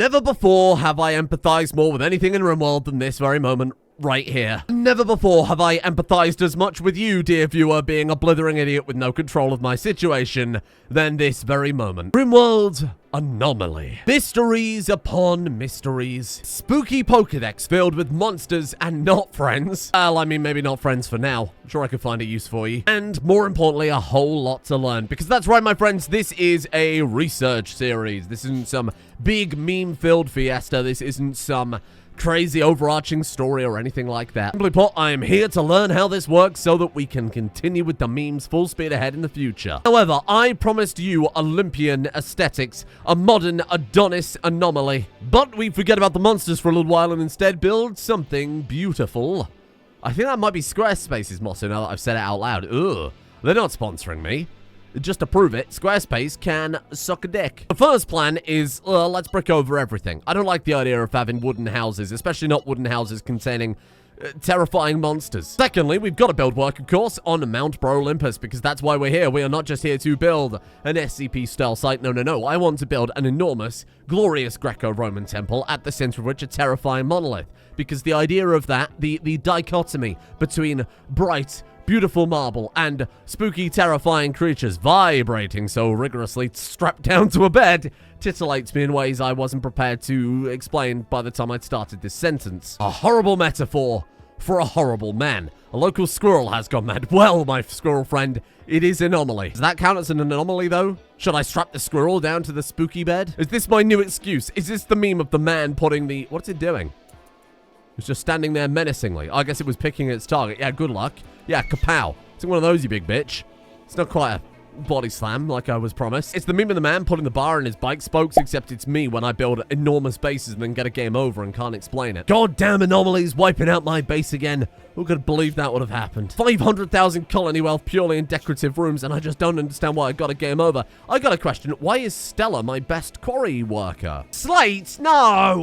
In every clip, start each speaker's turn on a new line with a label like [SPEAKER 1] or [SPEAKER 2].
[SPEAKER 1] Never before have I empathized more with anything in Rimworld than this very moment. Right here. Never before have I empathized as much with you, dear viewer, being a blithering idiot with no control of my situation, than this very moment. Rimworld Anomaly. Mysteries upon mysteries. Spooky Pokedex filled with monsters and not friends. Well, I mean, maybe not friends for now. I'm sure I could find a use for you. And more importantly, a whole lot to learn. Because that's right, my friends, this is a research series. This isn't some big meme-filled fiesta. This isn't some crazy overarching story or anything like that. Simply put, I am here to learn how this works so that we can continue with the memes full speed ahead in the future. However, I promised you Olympian aesthetics, a modern Adonis anomaly. But we forget about the monsters for a little while and instead build something beautiful. I think that might be Squarespace's motto now that I've said it out loud. Ugh, they're not sponsoring me. Just to prove it, Squarespace can suck a dick. The first plan is, let's brick over everything. I don't like the idea of having wooden houses, especially not wooden houses containing terrifying monsters. Secondly, we've got to build work, of course, on Mount Bro Olympus, because that's why we're here. We are not just here to build an SCP-style site. No, no, no. I want to build an enormous, glorious Greco-Roman temple at the center of which a terrifying monolith. Because the idea of that, the dichotomy between bright, beautiful marble and spooky, terrifying creatures vibrating so rigorously strapped down to a bed titillates me in ways I wasn't prepared to explain by the time I'd started this sentence. A horrible metaphor for a horrible man. A local squirrel has gone mad. Well, my squirrel friend, it is anomaly. Does that count as an anomaly, though? Should I strap the squirrel down to the spooky bed? Is this my new excuse? Is this the meme of the man putting the... What's it doing? It's just standing there menacingly. I guess it was picking its target. Yeah, good luck. Yeah, kapow. It's one of those, you big bitch. It's not quite a body slam like I was promised. It's the meme of the man putting the bar in his bike spokes, except it's me when I build enormous bases and then get a game over and can't explain it. Goddamn anomalies wiping out my base again. Who could believe that would have happened? 500,000 colony wealth purely in decorative rooms, and I just don't understand why I got a game over. I got a question. Why is Stella my best quarry worker? Slate? No,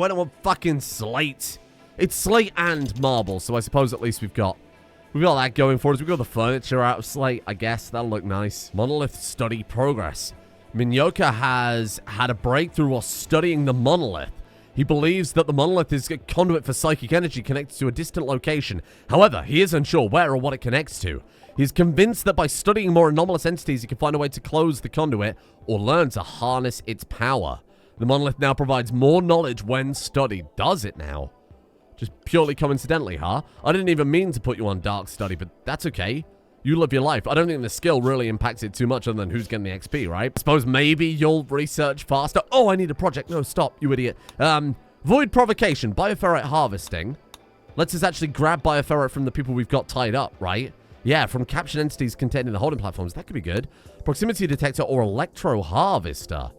[SPEAKER 1] I don't want fucking slate. It's slate and marble, so I suppose at least we've got that going for us. We've got the furniture out of slate, I guess. That'll look nice. Monolith study progress. Minyoka has had a breakthrough while studying the monolith. He believes that the monolith is a conduit for psychic energy connected to a distant location. However, he is unsure where or what it connects to. He's convinced that by studying more anomalous entities, he can find a way to close the conduit or learn to harness its power. The monolith now provides more knowledge when studied. Does it now? Just purely coincidentally, huh? I didn't even mean to put you on dark study, but that's okay. You live your life. I don't think the skill really impacts it too much other than who's getting the XP, right? I suppose maybe you'll research faster. Oh, I need a project. No, stop, you idiot. Void provocation, bioferrite harvesting. Lets us actually grab bioferrite from the people we've got tied up, right? Yeah, from captured entities contained in the holding platforms. That could be good. Proximity detector or electro harvester.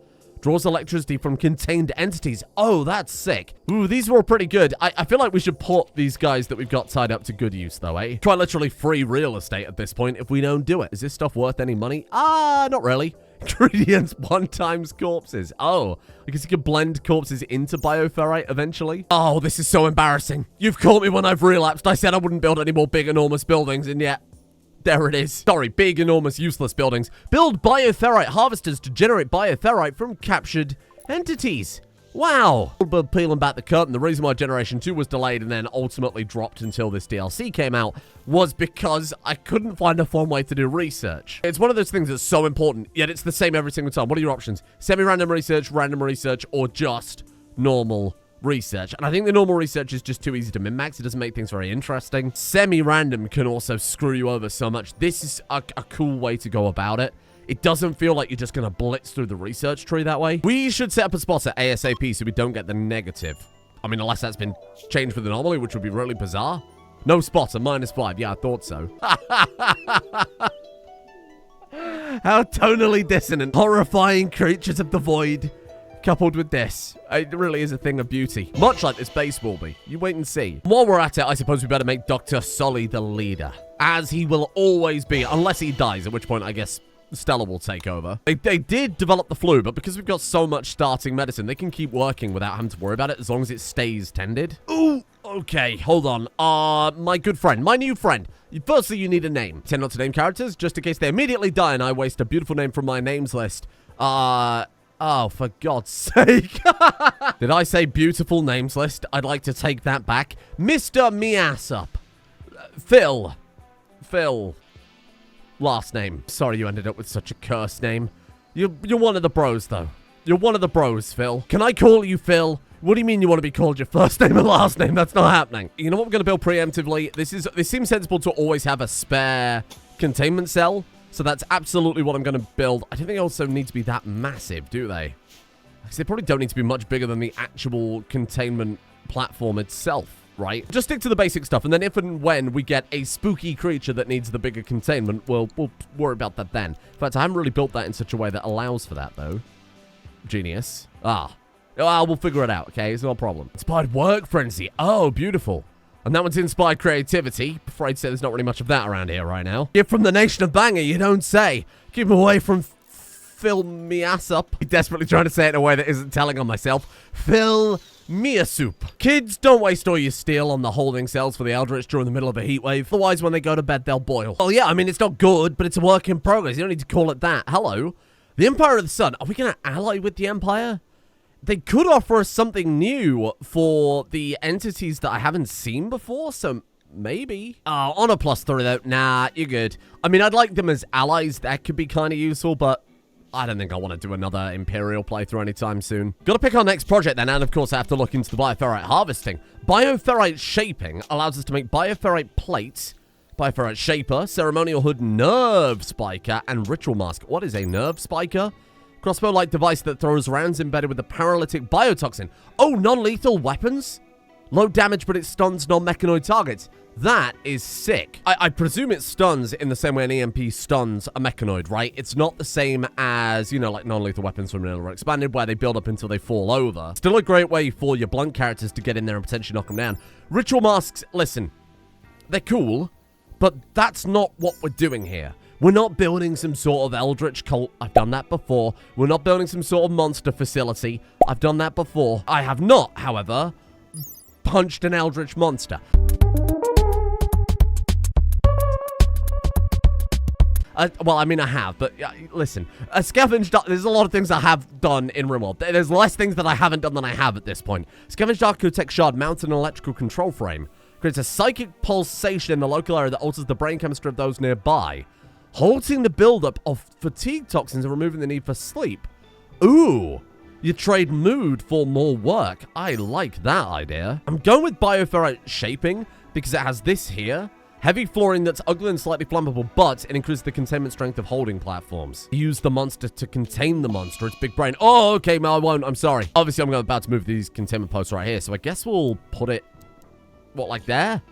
[SPEAKER 1] Draws electricity from contained entities. Oh, that's sick. Ooh, these are all pretty good. I feel like we should put these guys that we've got tied up to good use, though, eh? Quite literally free real estate at this point if we don't do it. Is this stuff worth any money? Not really. Ingredients 1 times corpses. Oh, I guess you could blend corpses into bioferrite eventually. Oh, this is so embarrassing. You've caught me when I've relapsed. I said I wouldn't build any more big, enormous buildings, and yet... there it is. Sorry, big, enormous, useless buildings. Build bioferrite harvesters to generate bioferrite from captured entities. Wow. But peeling back the curtain, the reason why Generation 2 was delayed and then ultimately dropped until this DLC came out was because I couldn't find a fun way to do research. It's one of those things that's so important, yet it's the same every single time. What are your options? Semi-random research, random research, or just normal research? And I think the normal research is just too easy to min-max. It doesn't make things very interesting. Semi-random can also screw you over so much. This is a cool way to go about it. It doesn't feel like you're just going to blitz through the research tree that way. We should set up a spotter ASAP so we don't get the negative. I mean, unless that's been changed with Anomaly, which would be really bizarre. No spotter, -5. Yeah, I thought so. How tonally dissonant. Horrifying creatures of the void. Coupled with this, it really is a thing of beauty. Much like this base will be. You wait and see. While we're at it, I suppose we better make Dr. Sully the leader. As he will always be, unless he dies, at which point I guess Stella will take over. They did develop the flu, but because we've got so much starting medicine, they can keep working without having to worry about it as long as it stays tended. Ooh, okay, hold on. My good friend, my new friend. Firstly, you need a name. Tend not to name characters, just in case they immediately die and I waste a beautiful name from my names list. Oh, for God's sake. Did I say beautiful names list? I'd like to take that back. Mr. Measup. Phil. Last name. Sorry you ended up with such a cursed name. You're one of the bros, though. You're one of the bros, Phil. Can I call you Phil? What do you mean you want to be called your first name and last name? That's not happening. You know what we're going to build preemptively? This seems sensible to always have a spare containment cell. So that's absolutely what I'm going to build. I don't think they also need to be that massive, do they? Because they probably don't need to be much bigger than the actual containment platform itself, right? Just stick to the basic stuff, and then if and when we get a spooky creature that needs the bigger containment, we'll worry about that then. In fact, I haven't really built that in such a way that allows for that, though. Genius. We'll figure it out, okay? It's no problem. Inspired work frenzy. Oh, beautiful. And that one's inspired creativity. Afraid to say there's not really much of that around here right now. You're from the nation of Banger, you don't say. Keep away from Fill Me Ass Up. I'm desperately trying to say it in a way that isn't telling on myself. Fill Me a Soup. Kids, don't waste all your steel on the holding cells for the Eldritch during the middle of a heat wave. Otherwise, when they go to bed, they'll boil. Oh yeah, I mean, it's not good, but it's a work in progress. You don't need to call it that. Hello? The Empire of the Sun. Are we going to ally with the Empire? They could offer us something new for the entities that I haven't seen before, so maybe. Oh, on a +3 though. Nah, you're good. I mean, I'd like them as allies. That could be kind of useful, but I don't think I want to do another Imperial playthrough anytime soon. Gotta pick our next project then, and of course I have to look into the bioferrite harvesting. Bioferrite shaping allows us to make bioferrite plates, bioferrite shaper, ceremonial hood nerve spiker, and ritual mask. What is a nerve spiker? Crossbow-like device that throws rounds embedded with a paralytic biotoxin. Oh, non-lethal weapons? Low damage, but it stuns non-mechanoid targets. That is sick. I presume it stuns in the same way an EMP stuns a mechanoid, right? It's not the same as, you know, like non-lethal weapons from Vanilla Expanded, where they build up until they fall over. Still a great way for your blunt characters to get in there and potentially knock them down. Ritual masks, listen, they're cool, but that's not what we're doing here. We're not building some sort of eldritch cult. I've done that before. We're not building some sort of monster facility. I've done that before. I have not, however, punched an eldritch monster. Well, I mean, I have, but listen. A scavenge dark, there's a lot of things I have done in Rimworld. There's less things that I haven't done than I have at this point. Scavenge Dark Tech Shard mounts an electrical control frame. Creates a psychic pulsation in the local area that alters the brain chemistry of those nearby, halting the buildup of fatigue toxins and removing the need for sleep. Ooh, you trade mood for more work. I like that idea. I'm going with bioferrite shaping because it has this here. Heavy flooring that's ugly and slightly flammable, but it increases the containment strength of holding platforms. Use the monster to contain the monster. It's big brain. Oh, okay, no, I won't. I'm sorry. Obviously, I'm about to move these containment posts right here, so I guess we'll put it, what, like there?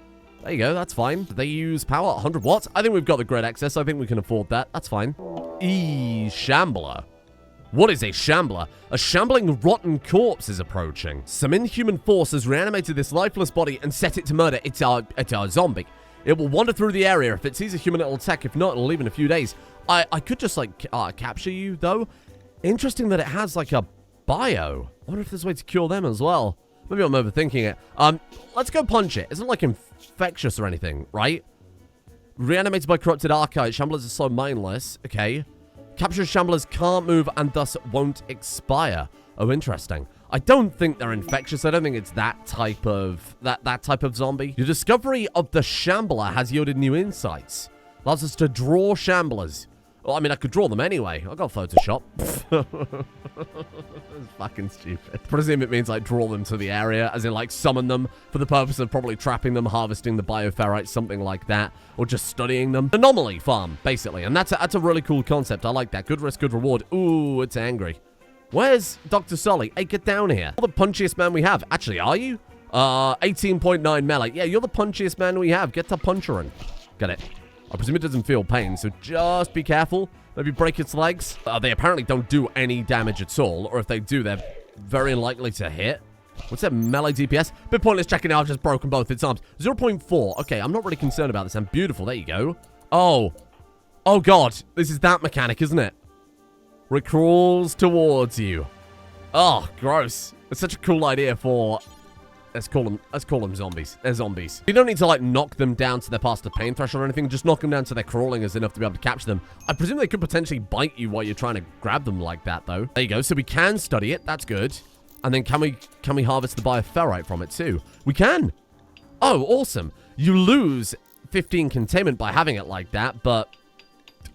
[SPEAKER 1] There you go, that's fine. They use power, 100 watts. I think we've got the great access. I think we can afford that. That's fine. Shambler. What is a shambler? A shambling rotten corpse is approaching. Some inhuman force has reanimated this lifeless body and set it to murder. It's our zombie. It will wander through the area. If it sees a human, it'll attack. If not, it'll leave in a few days. I could just, like, capture you, though. Interesting that it has, like, a bio. I wonder if there's a way to cure them as well. Maybe I'm overthinking it. Let's go punch it. Isn't it, like, infectious or anything, right? Reanimated by corrupted archives. Shamblers are so mindless. Okay. Captured shamblers can't move and thus won't expire. Oh, interesting. I don't think they're infectious. I don't think it's that type of zombie. Your discovery of the shambler has yielded new insights. Allows us to draw shamblers. Well, I mean, I could draw them anyway. I'll go Photoshop. It's fucking stupid. I presume it means, like, draw them to the area, as in, like, summon them for the purpose of probably trapping them, harvesting the bioferrite, something like that, or just studying them. Anomaly farm, basically, and that's a really cool concept. I like that. Good risk, good reward. Ooh, it's angry. Where's Dr. Sully? Hey, get down here. You're the punchiest man we have. Actually, are you? 18.9 melee. Yeah, you're the punchiest man we have. Get to punchering. Get it. I presume it doesn't feel pain, so just be careful. Maybe break its legs. They apparently don't do any damage at all, or if they do, they're very unlikely to hit. What's that melee DPS? Bit pointless checking out. I've just broken both its arms. 0.4. Okay, I'm not really concerned about this. I'm beautiful. There you go. Oh. Oh, God. This is that mechanic, isn't it? Where it crawls towards you. Oh, gross. It's such a cool idea for Let's call them zombies. They're zombies. You don't need to, like, knock them down to their past the pain threshold or anything. Just knock them down to their crawling is enough to be able to capture them. I presume they could potentially bite you while you're trying to grab them like that, though. There you go. So we can study it. That's good. And then can we harvest the bioferrite from it, too? We can. Oh, awesome. You lose 15 containment by having it like that, but...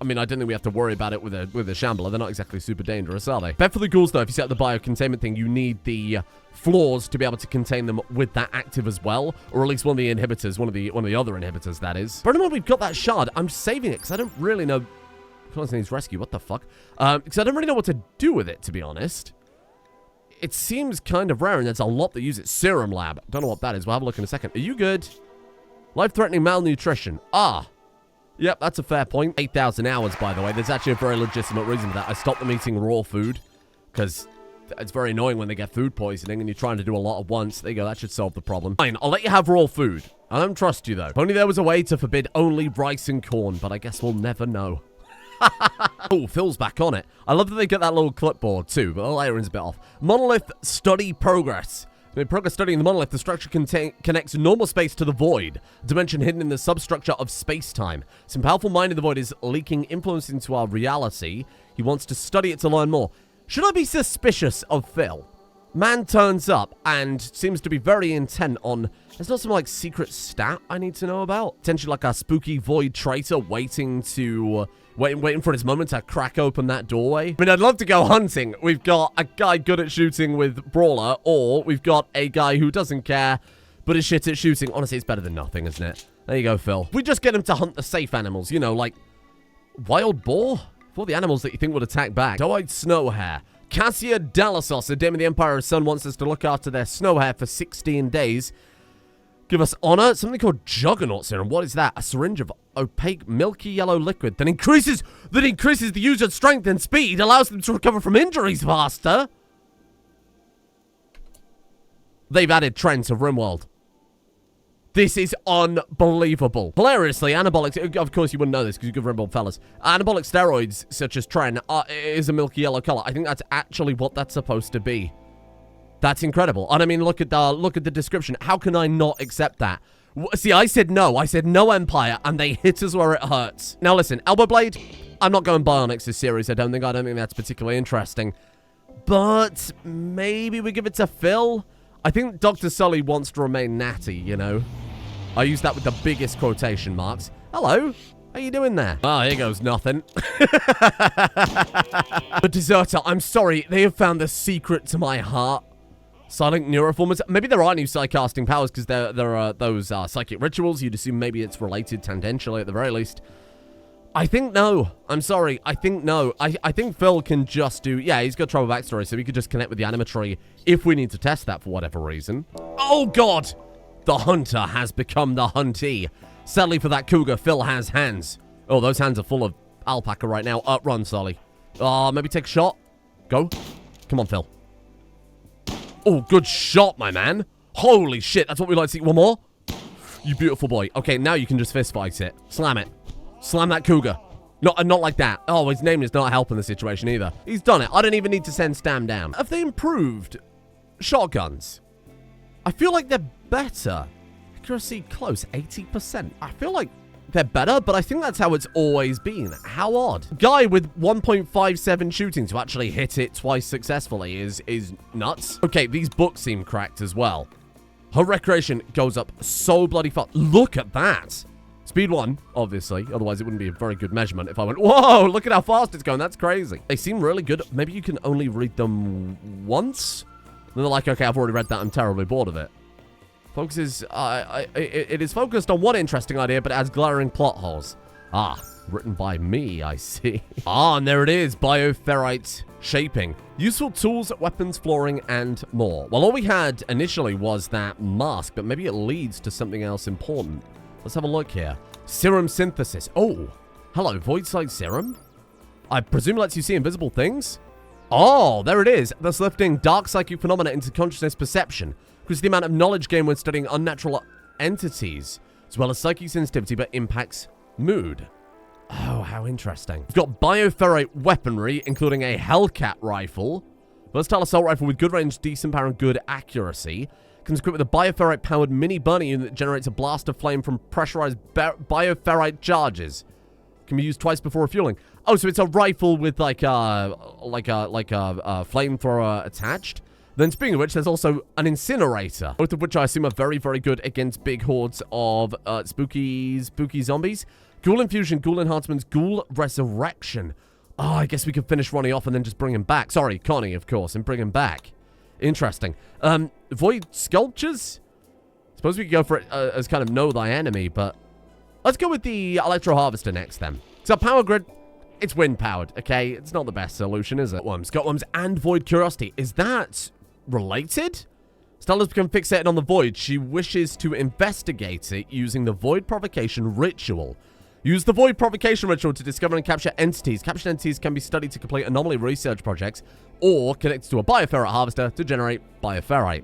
[SPEAKER 1] I mean, I don't think we have to worry about it with a shambler. They're not exactly super dangerous, are they? Bet for the ghouls, though, if you set up the biocontainment thing, you need the floors to be able to contain them with that active as well, or at least one of the inhibitors, one of the other inhibitors, that is. But anyway, we've got that shard. I'm saving it because I don't really know. Constance needs rescue. What the fuck? Because I don't really know what to do with it, to be honest. It seems kind of rare, and there's a lot that use it. Serum lab. Don't know what that is. We'll have a look in a second. Are you good? Life-threatening malnutrition. Ah. Yep, that's a fair point. 8,000 hours, by the way. There's actually a very legitimate reason for that. I stopped them eating raw food because it's very annoying when they get food poisoning and you're trying to do a lot at once. There you go. That should solve the problem. Fine, I'll let you have raw food. I don't trust you, though. If only there was a way to forbid only rice and corn, but I guess we'll never know. Oh, Phil's back on it. I love that they get that little clipboard, too, but the layering is a bit off. Monolith study progress. In progress studying the monolith, the structure connects normal space to the void, a dimension hidden in the substructure of space-time. Some powerful mind in the void is leaking influence into our reality. He wants to study it to learn more. Should I be suspicious of Phil? Man turns up and seems to be very intent on... There's not some, like, secret stat I need to know about? Potentially like a spooky void traitor waiting to... Waiting for his moment to crack open that doorway. I mean, I'd love to go hunting. We've got a guy good at shooting with Brawler, or we've got a guy who doesn't care, but is shit at shooting. Honestly, it's better than nothing, isn't it? There you go, Phil. We just get him to hunt the safe animals, you know, like wild boar? For the animals that you think would attack back. Doe-eyed snow hare. Cassia Dalasos, a dame of the Empire's son, wants us to look after their snow hare for 16 days. Give us honor. Something called juggernaut serum. What is that? A syringe of opaque, milky yellow liquid that increases the user's strength and speed, allows them to recover from injuries faster. They've added trend to Rimworld. This is unbelievable. Hilariously, anabolic... Of course, you wouldn't know this because you're good Rimworld fellas. Anabolic steroids, such as Tren, is a milky yellow color. I think that's actually what that's supposed to be. That's incredible. And I mean, look at the description. How can I not accept that? See, I said no. I said no Empire, and they hit us where it hurts. Now listen, Elbow Blade, I'm not going Bionics this series. I don't think that's particularly interesting. But maybe we give it to Phil. I think Dr. Sully wants to remain natty, you know. I use that with the biggest quotation marks. Hello. How you doing there? Oh, here goes nothing. The deserter, I'm sorry. They have found the secret to my heart. Silent neuroformers. Maybe there are new psych-casting powers because there are those psychic rituals. You'd assume maybe it's related tangentially at the very least. I think no. I'm sorry. I think no. I think Phil can just do... Yeah, he's got trouble backstory, so we could just connect with the animatory if we need to test that for whatever reason. Oh, God! The hunter has become the huntee. Sadly for that cougar, Phil has hands. Oh, those hands are full of alpaca right now. Run, Sully. Maybe take a shot. Go. Come on, Phil. Oh, good shot, my man. Holy shit, that's what we like to see. One more. You beautiful boy. Okay, now you can just fist fight it. Slam it. Slam that cougar. Not like that. Oh, his name is not helping the situation either. He's done it. I don't even need to send Stam down. Have they improved shotguns? I feel like they're better. Accuracy close, 80%. I feel like they're better, but I think that's how it's always been. How odd. Guy with 1.57 shooting to actually hit it twice successfully is nuts. Okay, these books seem cracked as well. Her recreation goes up so bloody fast. Look at that. Speed 1, obviously. Otherwise, it wouldn't be a very good measurement if I went, whoa, look at how fast it's going. That's crazy. They seem really good. Maybe you can only read them once? And they're like, okay, I've already read that. I'm terribly bored of it. Focuses, it is focused on one interesting idea, but it has glaring plot holes. Ah, written by me, I see. And there it is, bioferrite shaping. Useful tools, weapons, flooring, and more. Well, all we had initially was that mask, but maybe it leads to something else important. Let's have a look here. Serum synthesis. Oh, hello, void side serum? I presume lets you see invisible things? Oh, there it is. Thus lifting dark psychic phenomena into consciousness perception. Because the amount of knowledge gained when studying unnatural entities, as well as psychic sensitivity, but impacts mood. Oh, how interesting. We've got bioferrite weaponry, including a Hellcat rifle. Versatile assault rifle with good range, decent power, and good accuracy. Comes equipped with a bioferrite-powered mini bunny unit that generates a blast of flame from pressurized bioferrite charges. Can be used twice before refueling. Oh, so it's a rifle with like a flamethrower attached. Then, speaking of which, there's also an incinerator, both of which I assume are very, very good against big hordes of spooky zombies. Ghoul infusion, ghoul enhancements, ghoul resurrection. Oh, I guess we could finish Ronnie off and then just bring him back. Sorry, Connie, of course, and bring him back. Interesting. Void sculptures? Suppose we could go for it as kind of know thy enemy, but let's go with the electro harvester next then. So power grid, it's wind powered, okay? It's not the best solution, is it? Gutworms and void curiosity. Is that related? Stella's become fixated on the void. She wishes to investigate it using the void provocation ritual. Use the void provocation ritual to discover and capture entities. Captured entities can be studied to complete anomaly research projects or connected to a bioferrite harvester to generate bioferrite.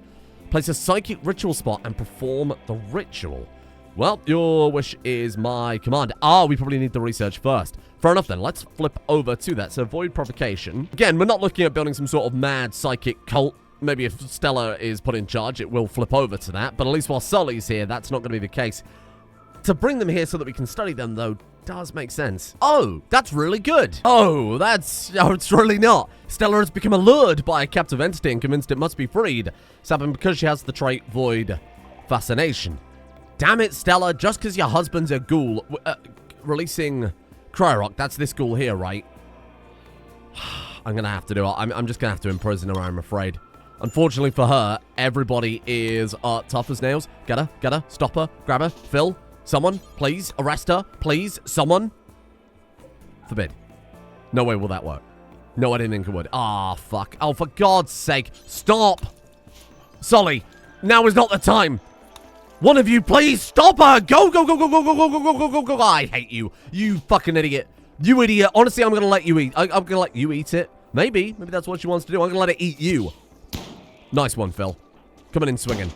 [SPEAKER 1] Place a psychic ritual spot and perform the ritual. Well, your wish is my command. We probably need the research first. Fair enough then, let's flip over to that. So void provocation. Again, we're not looking at building some sort of mad psychic cult. Maybe if Stella is put in charge, it will flip over to that. But at least while Sully's here, that's not going to be the case. To bring them here so that we can study them, though, does make sense. Oh, that's really good. Oh, it's really not. Stella has become allured by a captive entity and convinced it must be freed. It's happened because she has the trait Void Fascination. Damn it, Stella, just because your husband's a ghoul. Releasing Cryorock, that's this ghoul here, right? I'm going to have to do it. I'm just going to have to imprison her, I'm afraid. Unfortunately for her, everybody is tough as nails. Get her, stop her, grab her, Phil, someone, please, arrest her, please, someone. Forbid. No way will that work. No, I didn't think it would. Fuck. Oh, for God's sake, stop. Sully, now is not the time. One of you, please, stop her. Go. I hate you. You fucking idiot. You idiot. Honestly, I'm going to let you eat. I'm going to let you eat it. Maybe that's what she wants to do. I'm going to let it eat you. Nice one, Phil. Coming in swinging.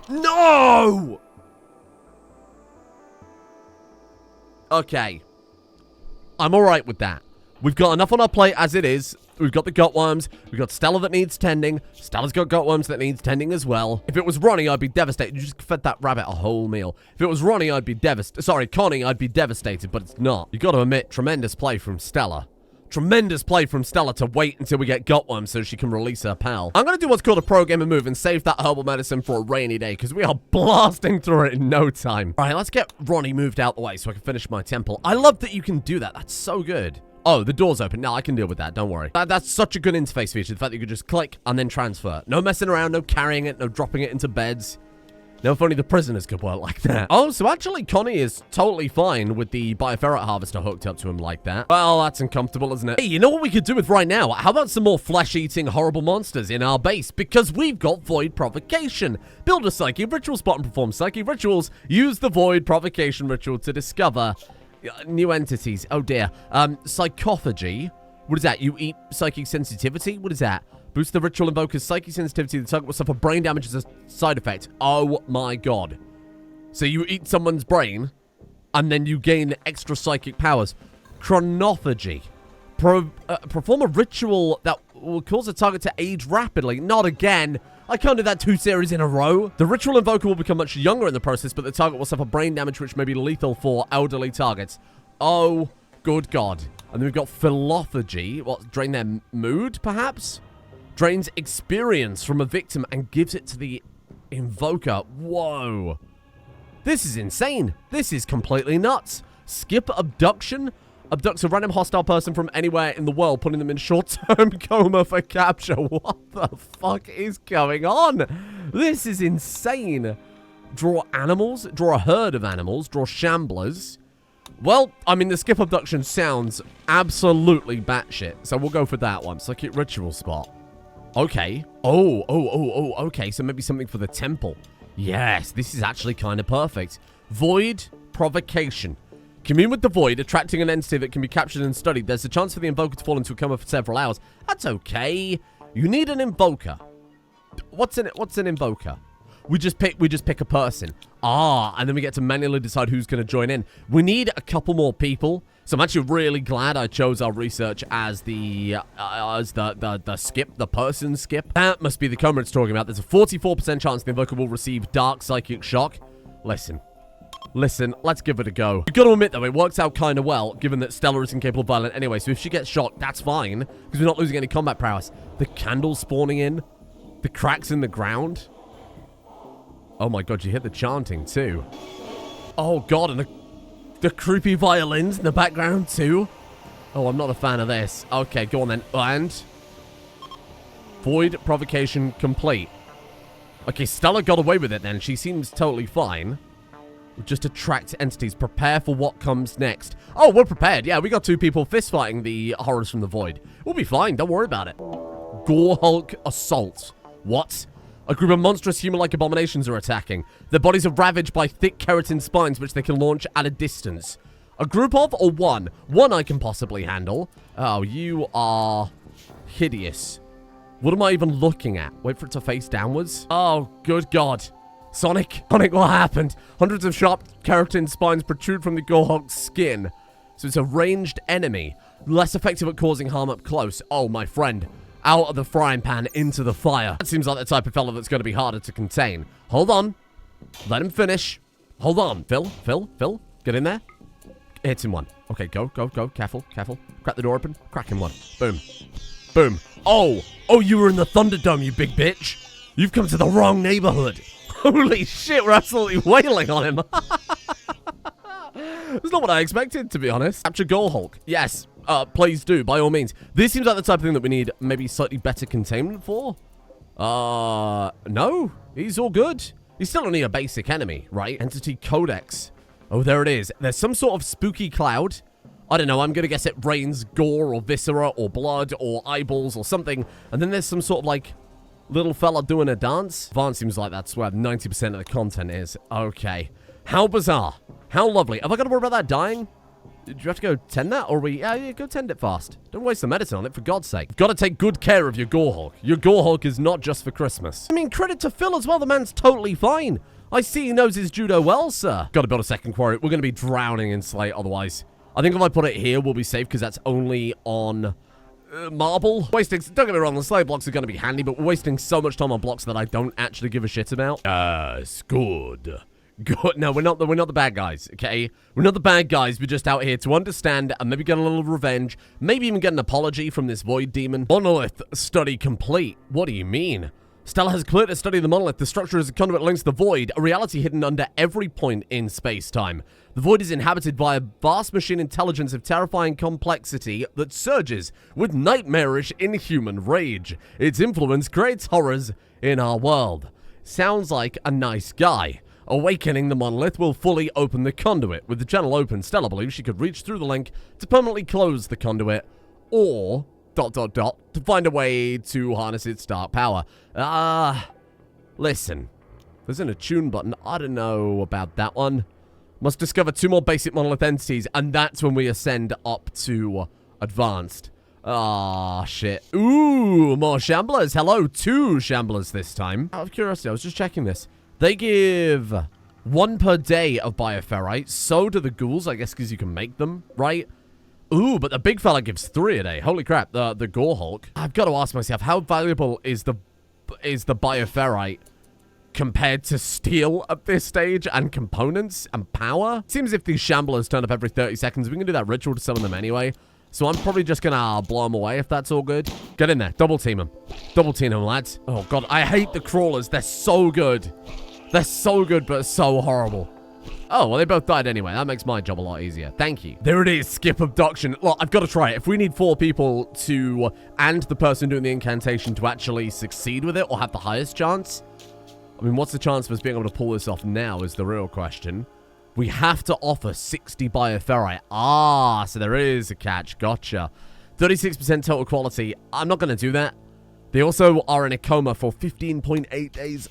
[SPEAKER 1] No! Okay. I'm alright with that. We've got enough on our plate as it is. We've got the gutworms. We've got Stella that needs tending. Stella's got gutworms that needs tending as well. If it was Ronnie, I'd be devastated. You just fed that rabbit a whole meal. If it was Ronnie, I'd be devastated. Sorry, Connie, I'd be devastated, but it's not. You got to admit, tremendous play from Stella. Tremendous play from Stella to wait until we get gutworms so she can release her pal. I'm going to do what's called a pro gamer move and save that herbal medicine for a rainy day because we are blasting through it in no time. All right, let's get Ronnie moved out the way so I can finish my temple. I love that you can do that. That's so good. Oh, the door's open. No, I can deal with that. Don't worry. That's such a good interface feature. The fact that you could just click and then transfer. No messing around, no carrying it, no dropping it into beds. Now, if only the prisoners could work like that. Oh, so actually, Connie is totally fine with the bioferrite harvester hooked up to him like that. Well, that's uncomfortable, isn't it? Hey, you know what we could do with right now? How about some more flesh-eating horrible monsters in our base? Because we've got Void Provocation. Build a psychic ritual spot and perform psychic rituals. Use the Void Provocation ritual to discover new entities. Oh, dear. Psychophagy. What is that? You eat psychic sensitivity? What is that? Boost the ritual invoker's psychic sensitivity. The target will suffer brain damage as a side effect. Oh my god. So you eat someone's brain, and then you gain extra psychic powers. Chronophagy. Perform a ritual that will cause the target to age rapidly. Not again. I can't do that 2 series in a row. The ritual invoker will become much younger in the process, but the target will suffer brain damage, which may be lethal for elderly targets. Oh, good god. And then we've got philophagy. What, drain their mood, perhaps? Drains experience from a victim and gives it to the invoker. Whoa. This is insane. This is completely nuts. Skip abduction. Abducts a random hostile person from anywhere in the world, putting them in short-term coma for capture. What the fuck is going on? This is insane. Draw animals. Draw a herd of animals. Draw shamblers. Well, I mean, the skip abduction sounds absolutely batshit, so we'll go for that one. Psychic ritual spot. Okay. Okay. So maybe something for the temple. Yes, this is actually kind of perfect. Void Provocation. Commune with the void, attracting an entity that can be captured and studied. There's a chance for the invoker to fall into a coma for several hours. That's okay. You need an invoker. What's an invoker? We just pick a person. And then we get to manually decide who's going to join in. We need a couple more people. So I'm actually really glad I chose our research as the skip, the person skip. That must be the coma it's talking about. There's a 44% chance the invoker will receive dark psychic shock. Listen, let's give it a go. You've got to admit, though, it works out kind of well, given that Stella is incapable of violence anyway, so if she gets shocked, that's fine, because we're not losing any combat prowess. The candle spawning in, the cracks in the ground. Oh my god, you hit the chanting, too. Oh god, and the creepy violins in the background, too. Oh, I'm not a fan of this. Okay, go on then. And void provocation complete. Okay, Stella got away with it then. She seems totally fine. We'll just attract entities. Prepare for what comes next. Oh, we're prepared. Yeah, we got 2 people fist fighting the horrors from the void. We'll be fine. Don't worry about it. Gorehulk assault. What? A group of monstrous human-like abominations are attacking. Their bodies are ravaged by thick keratin spines which they can launch at a distance. A group of or one? One I can possibly handle. Oh, you are hideous. What am I even looking at? Wait for it to face downwards. Oh, good god. Sonic, what happened? Hundreds of sharp keratin spines protrude from the Gorehulk's skin. So it's a ranged enemy. Less effective at causing harm up close. Oh, my friend. Out of the frying pan into the fire. That seems like the type of fella that's going to be harder to contain. Hold on. Let him finish. Hold on. Phil. Get in there. Hit him one. Okay, go. Careful. Crack the door open. Crack him one. Boom. Oh, you were in the Thunderdome, you big bitch. You've come to the wrong neighborhood. Holy shit, we're absolutely wailing on him. That's not what I expected, to be honest. Capture Gorehulk. Yes. Please do, by all means. This seems like the type of thing that we need maybe slightly better containment for. No. He's all good. He's still only a basic enemy, right? Entity Codex. Oh, there it is. There's some sort of spooky cloud. I don't know, I'm gonna guess it rains gore or viscera or blood or eyeballs or something. And then there's some sort of, like, little fella doing a dance. Vance seems like that's where 90% of the content is. Okay. How bizarre. How lovely. Have I got to worry about that dying? Do you have to go tend that, or yeah, go tend it fast. Don't waste the medicine on it, for God's sake. Got to take good care of your Gorehulk. Your Gorehulk is not just for Christmas. I mean, credit to Phil as well. The man's totally fine. I see he knows his judo well, sir. Got to build a second quarry. We're going to be drowning in slate otherwise. I think if I put it here, we'll be safe, because that's only on marble. Don't get me wrong, the slate blocks are going to be handy, but we're wasting so much time on blocks that I don't actually give a shit about. It's good. Good. No, we're not the bad guys, okay? We're not the bad guys. We're just out here to understand and maybe get a little revenge. Maybe even get an apology from this void demon. Monolith study complete. What do you mean? Stella has cleared to study the monolith. The structure is a conduit links the void, a reality hidden under every point in space-time. The void is inhabited by a vast machine intelligence of terrifying complexity that surges with nightmarish inhuman rage. Its influence creates horrors in our world. Sounds like a nice guy. Awakening the monolith will fully open the conduit. With the channel open, Stella believes she could reach through the link to permanently close the conduit, or ... to find a way to harness its dark power. Listen. There's an attune button. I don't know about that one. Must discover 2 more basic monolith entities, and that's when we ascend up to advanced. Shit. Ooh, more shamblers. Hello, 2 shamblers this time. Out of curiosity, I was just checking this. They give 1 per day of bioferrite. So do the ghouls, I guess, because you can make them, right? Ooh, but the big fella gives 3 a day. Holy crap, the Gorehulk. I've got to ask myself, how valuable is the bioferrite compared to steel at this stage and components and power? It seems if these shamblers turn up every 30 seconds, we can do that ritual to summon them anyway. So I'm probably just gonna blow them away if that's all good. Get in there. Double team them. Double team them, lads. Oh, God. I hate the crawlers. They're so good. They're so good, but so horrible. Oh, well, they both died anyway. That makes my job a lot easier. Thank you. There it is. Skip abduction. Look, I've got to try it. If we need 4 people to, and the person doing the incantation to actually succeed with it or have the highest chance. I mean, what's the chance of us being able to pull this off now is the real question. We have to offer 60 bioferrite. So there is a catch. Gotcha. 36% total quality. I'm not going to do that. They also are in a coma for 15.8 days.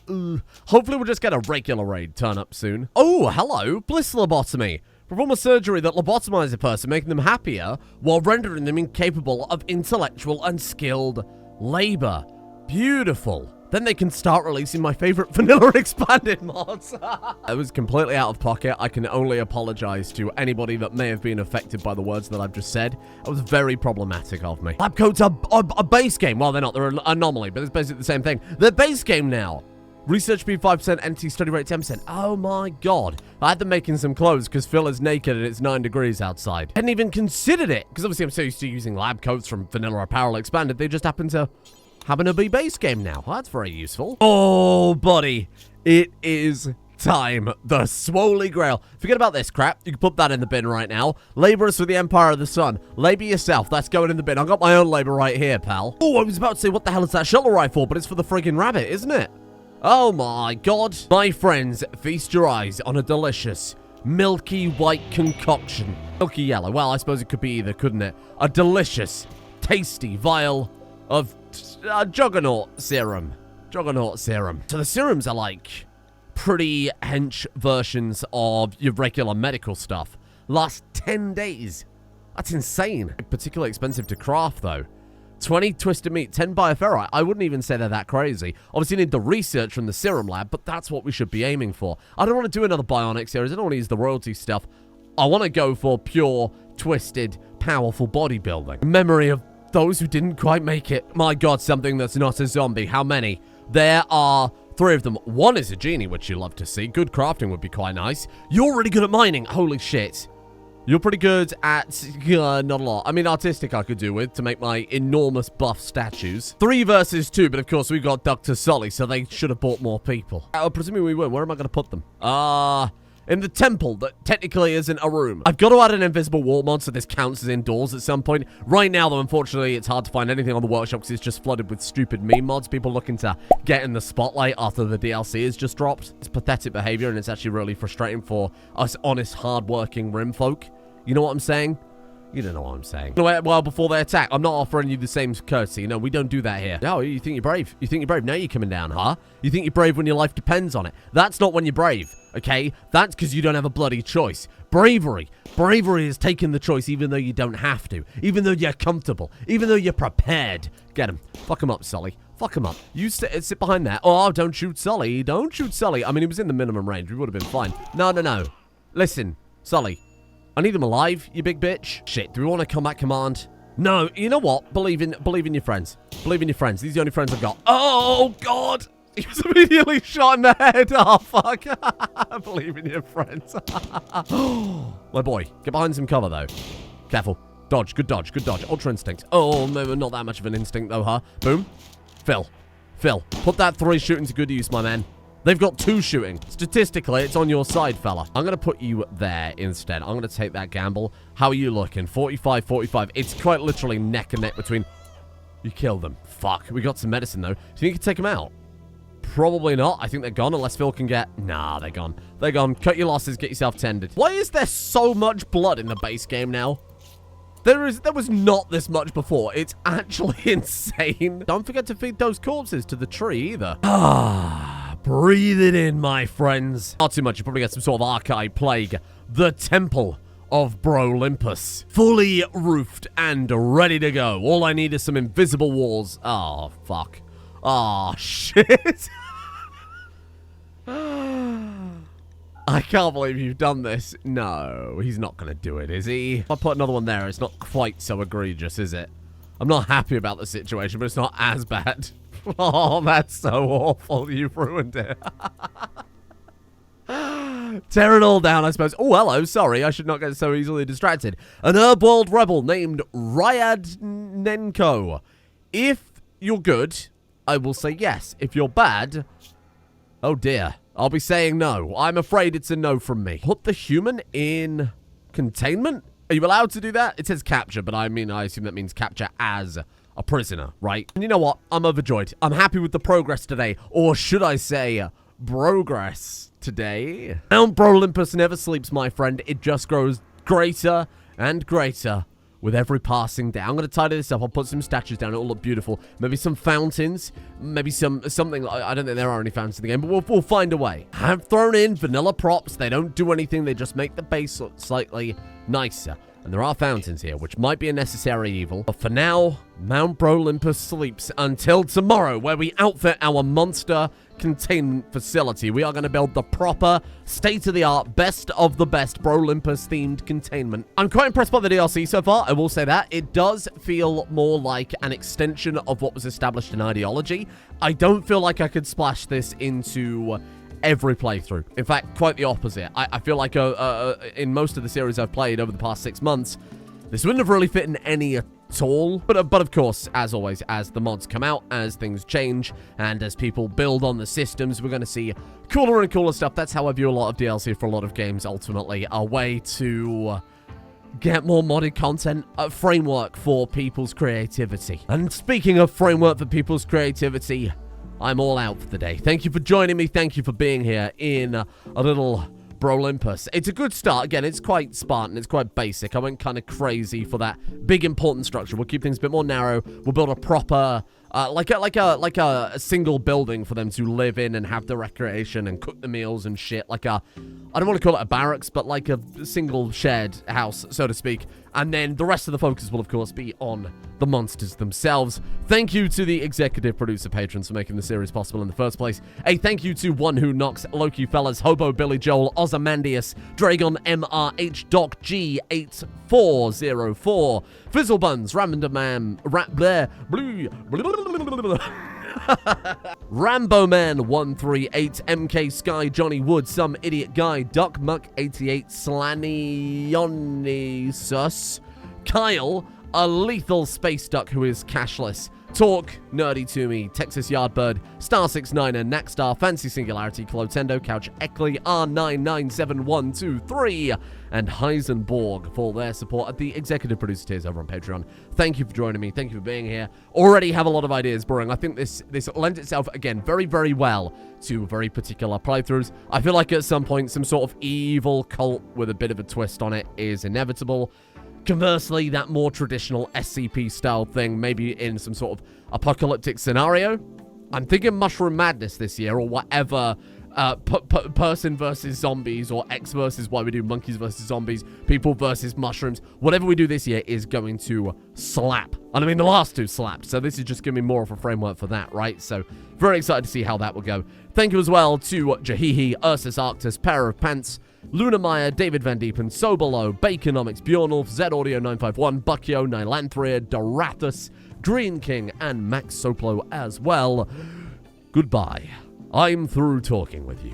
[SPEAKER 1] Hopefully we'll just get a regular raid turn up soon. Oh, hello. Bliss lobotomy. Perform a surgery that lobotomizes a person, making them happier while rendering them incapable of intellectual and skilled labor. Beautiful. then they can start releasing my favorite vanilla expanded mods. I was completely out of pocket. I can only apologize to anybody that may have been affected by the words that I've just said. It was very problematic of me. Lab coats are a base game. Well, they're not. They're an anomaly, but it's basically the same thing. They're base game now. Research speed 5%, entity study rate 10%. Oh my god. I had them making some clothes because Phil is naked and it's 9 degrees outside. Hadn't even considered it because obviously I'm so used to using lab coats from vanilla apparel expanded. They just happen to be base game now. Well, that's very useful. Oh, buddy. It is time. The Swoley Grail. Forget about this crap. You can put that in the bin right now. Laborers for the Empire of the Sun. Labor yourself. That's going in the bin. I got my own labor right here, pal. Oh, I was about to say, what the hell is that shuttle rifle? But it's for the friggin' rabbit, isn't it? Oh my god. My friends, feast your eyes on a delicious, milky white concoction. Milky yellow. Well, I suppose it could be either, couldn't it? A delicious, tasty vial of juggernaut serum. Juggernaut serum. So the serums are like pretty hench versions of your regular medical stuff. Last 10 days. That's insane. Particularly expensive to craft, though. 20 twisted meat, 10 bioferrite. I wouldn't even say they're that crazy. Obviously, you need the research from the serum lab, but that's what we should be aiming for. I don't want to do another bionic series. I don't want to use the royalty stuff. I want to go for pure, twisted, powerful bodybuilding. Memory of those who didn't quite make it. My god, something that's not a zombie. How many? There are 3 of them. 1 is a genie, which you love to see. Good crafting would be quite nice. You're really good at mining. Holy shit. You're pretty good at, not a lot. I mean, artistic I could do with to make my enormous buff statues. 3 versus 2, but of course we've got Dr. Sully, so they should have bought more people. Presuming we win, where am I going to put them? In the temple that technically isn't a room. I've got to add an invisible wall mod so this counts as indoors at some point. Right now, though, unfortunately, it's hard to find anything on the workshop because it's just flooded with stupid meme mods. People looking to get in the spotlight after the DLC has just dropped. It's pathetic behavior, and it's actually really frustrating for us honest, hard-working Rim folk. You know what I'm saying? You don't know what I'm saying. Well, before they attack, I'm not offering you the same courtesy. No, we don't do that here. No, you think you're brave. You think you're brave. Now you're coming down, huh? You think you're brave when your life depends on it. That's not when you're brave, okay? That's because you don't have a bloody choice. Bravery. Bravery is taking the choice even though you don't have to. Even though you're comfortable. Even though you're prepared. Get him. Fuck him up, Sully. Fuck him up. You sit behind there. Oh, don't shoot Sully. Don't shoot Sully. I mean, he was in the minimum range. We would have been fine. No, no, no. Listen, Sully. I need him alive, you big bitch. Shit, do we want a combat command? No, you know what? Believe in your friends. Believe in your friends. These are the only friends I've got. Oh, God. He was immediately shot in the head. Oh, fuck. Believe in your friends. My boy, get behind some cover, though. Careful. Dodge, good dodge, good dodge. Ultra instinct. Oh, no, not that much of an instinct, though, huh? Boom. Phil, put that 3 shooting to good use, my man. They've got 2 shooting. Statistically, it's on your side, fella. I'm going to put you there instead. I'm going to take that gamble. How are you looking? 45, 45. It's quite literally neck and neck between... You killed them. Fuck. We got some medicine, though. Do you think you can take them out? Probably not. I think they're gone unless Phil can get... Nah, they're gone. They're gone. Cut your losses. Get yourself tended. Why is there so much blood in the base game now? There was not this much before. It's actually insane. Don't forget to feed those corpses to the tree either. Breathe it in, my friends. Not too much. You probably get some sort of archive plague. The Temple of Brolympus. Fully roofed and ready to go. All I need is some invisible walls. Oh, fuck. Oh, shit. I can't believe you've done this. No, he's not going to do it, is he? If I put another one there, it's not quite so egregious, is it? I'm not happy about the situation, but it's not as bad. Oh, that's so awful. You've ruined it. Tear it all down, I suppose. Oh, hello. Sorry, I should not get so easily distracted. An Herb-World rebel named Ryadnenko. If you're good, I will say yes. If you're bad, oh dear. I'll be saying no. I'm afraid it's a no from me. Put the human in containment? Are you allowed to do that? It says capture, but I mean, I assume that means capture as a prisoner, right? And you know what? I'm overjoyed. I'm happy with the progress today. Or should I say, progress today? Mount Brolympus never sleeps, my friend. It just grows greater and greater with every passing day. I'm going to tidy this up. I'll put some statues down. It'll look beautiful. Maybe some fountains. Maybe something. I don't think there are any fountains in the game, but we'll find a way. I've thrown in vanilla props. They don't do anything. They just make the base look slightly nicer. And there are fountains here, which might be a necessary evil. But for now, Mount Olympus sleeps until tomorrow, where we outfit our monster containment facility. We are going to build the proper, state-of-the-art, best of the best Olympus-themed containment. I'm quite impressed by the DLC so far, I will say that. It does feel more like an extension of what was established in Ideology. I don't feel like I could splash this into every playthrough. In fact, quite the opposite. I feel like in most of the series I've played over the past 6 months, this wouldn't have really fit in any at all. But of course, as always, as the mods come out, as things change, and as people build on the systems, we're going to see cooler and cooler stuff. That's how I view a lot of DLC for a lot of games, ultimately. A way to get more modded content, a framework for people's creativity. And speaking of framework for people's creativity, I'm all out for the day. Thank you for joining me. Thank you for being here in a little Olympus. It's a good start. Again, it's quite Spartan. It's quite basic. I went kind of crazy for that big, important structure. We'll keep things a bit more narrow. We'll build a proper, like a single building for them to live in and have the recreation and cook the meals and shit. Like a, I don't want to call it a barracks, but like a single shared house, so to speak. And then the rest of the focus will, of course, be on the monsters themselves. Thank you to the executive producer patrons for making the series possible in the first place. A thank you to One Who Knocks, Loki Fellas, Hobo Billy Joel, Ozymandias, Dragon MRH, Doc G8404, Fizzlebuns, Ramandaman, Rambo Man 138, MK Sky, Johnny Wood, Some Idiot Guy, Duck Muck 88, Slanionisus, Kyle, a lethal space duck who is cashless, Talk, Nerdy to Me, Texas Yardbird, Star69er, Nackstar, Fancy Singularity, Clotendo, Couch Eckley, R997123, and Heisenborg for their support at the executive producer tiers over on Patreon. Thank you for joining me. Thank you for being here. Already have a lot of ideas brewing. I think this lends itself, again, very, very well to very particular playthroughs. I feel like at some point, some sort of evil cult with a bit of a twist on it is inevitable. Conversely, that more traditional SCP-style thing, maybe in some sort of apocalyptic scenario. I'm thinking Mushroom Madness this year, or whatever, person versus zombies, or X versus Y we do, monkeys versus zombies, people versus mushrooms. Whatever we do this year is going to slap. And I mean, the last two slapped, so this is just giving me more of a framework for that, right? So, very excited to see how that will go. Thank you as well to Jahihi, Ursus Arctus, Pair of Pants, Luna Meyer, David Van Diepen, Sobolo, Baconomics, Bjornulf, Zed Audio 951, Buckyo, Nylanthria, Dorathus, Green King, and Max Soplo as well. Goodbye. I'm through talking with you.